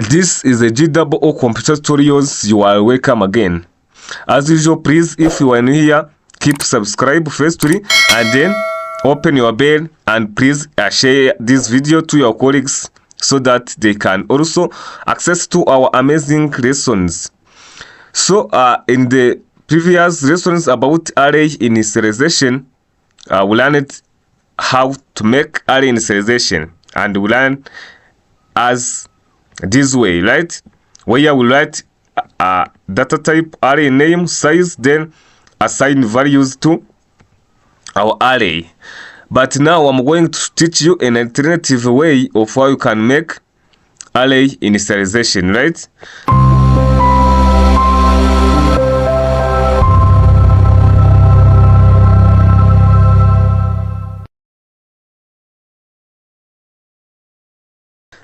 This is a GWO computer tutorials. You are welcome again. As usual, please, if you are new here, keep subscribe firstly and then open your bell, and please share this video to your colleagues so that they can also access to our amazing lessons. So in the previous lessons about array initialization, we learned how to make array initialization, and we learned as this way, right? Where we write data type, array name, size, then assign values to our array. But now I'm going to teach you an alternative way of how you can make array initialization, right?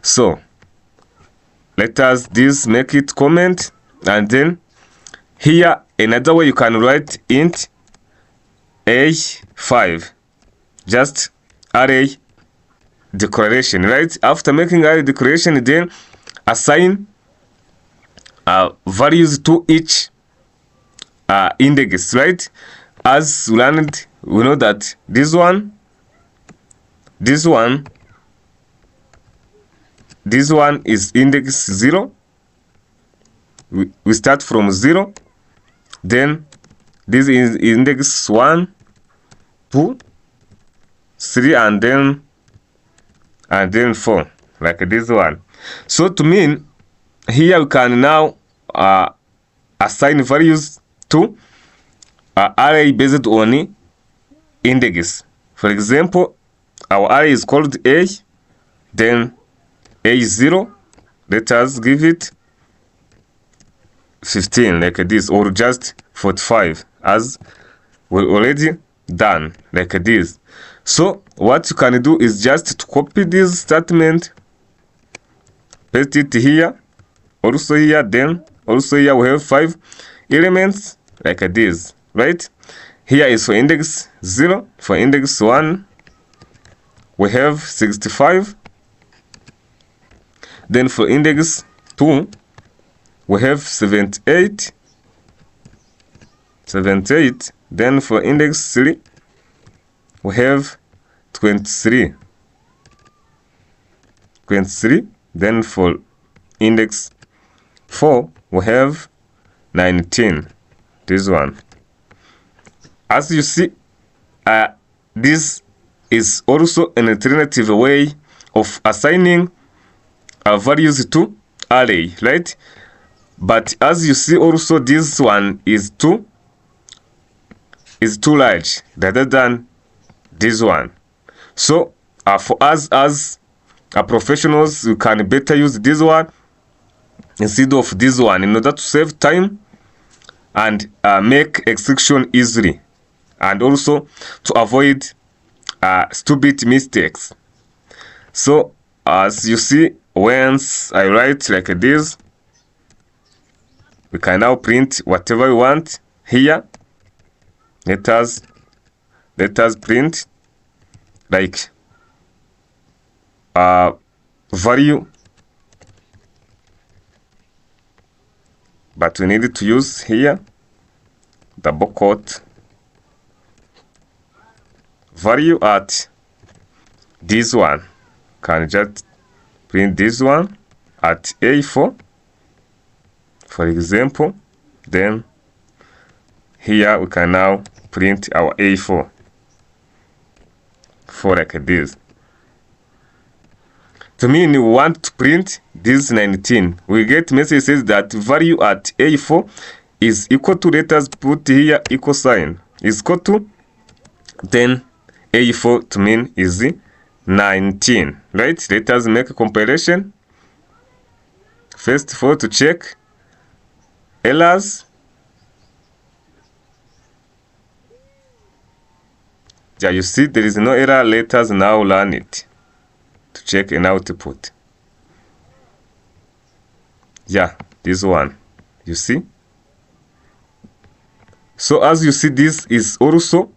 So let us make it comment, and then here another way you can write int a5, just array declaration, right? After making array declaration, then assign values to each index, right? As we learned, we know that this one is index 0. We start from 0. Then this is index 1, 2, 3, and then 4, like this one. So to mean here we can now assign values to array based on index. For example, our array is called A, then A0, let us give it 15, like this, or just 45, as we already done, like this. So what you can do is just to copy this statement, paste it here, also here, then also here we have 5 elements, like this, right? Here is for index 0, for index 1 we have 65. Then for index 2, we have 78. Then for index 3, we have 23. Then for index 4, we have 19. This one. As you see, this is also an alternative way of assigning values to array, right? But as you see also, this one is too large rather than this one. So for us as professionals, you can better use this one instead of this one in order to save time and make execution easily, and also to avoid stupid mistakes. So as you see, once I write like this, we can now print whatever we want here. Let us print like value, but we need to use here double quote value at this one. Can just print this one at A4, for example. Then here we can now print our A4 like this. To mean we want to print this 19, we get message says that value at A4 is equal to, let us put here equal sign, is equal to, then A4 to mean is 19, right? Let us make a compilation. First of all, to check errors. Yeah, you see there is no error. Let us now run it to check an output. Yeah, this one, you see. So as you see, this is also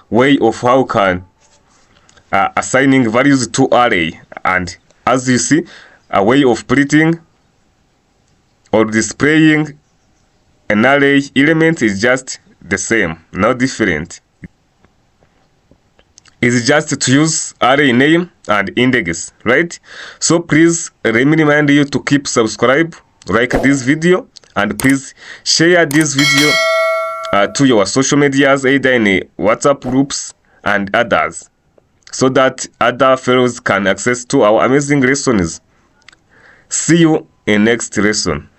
way of how can assigning values to array, and as you see, a way of printing or displaying an array element is just the same, no different. It's just to use array name and index, right? So please let me remind you to keep subscribe, like this video, and please share this video to your social medias, either in WhatsApp groups and others, so that other fellows can access to our amazing lessons. See you in next lesson.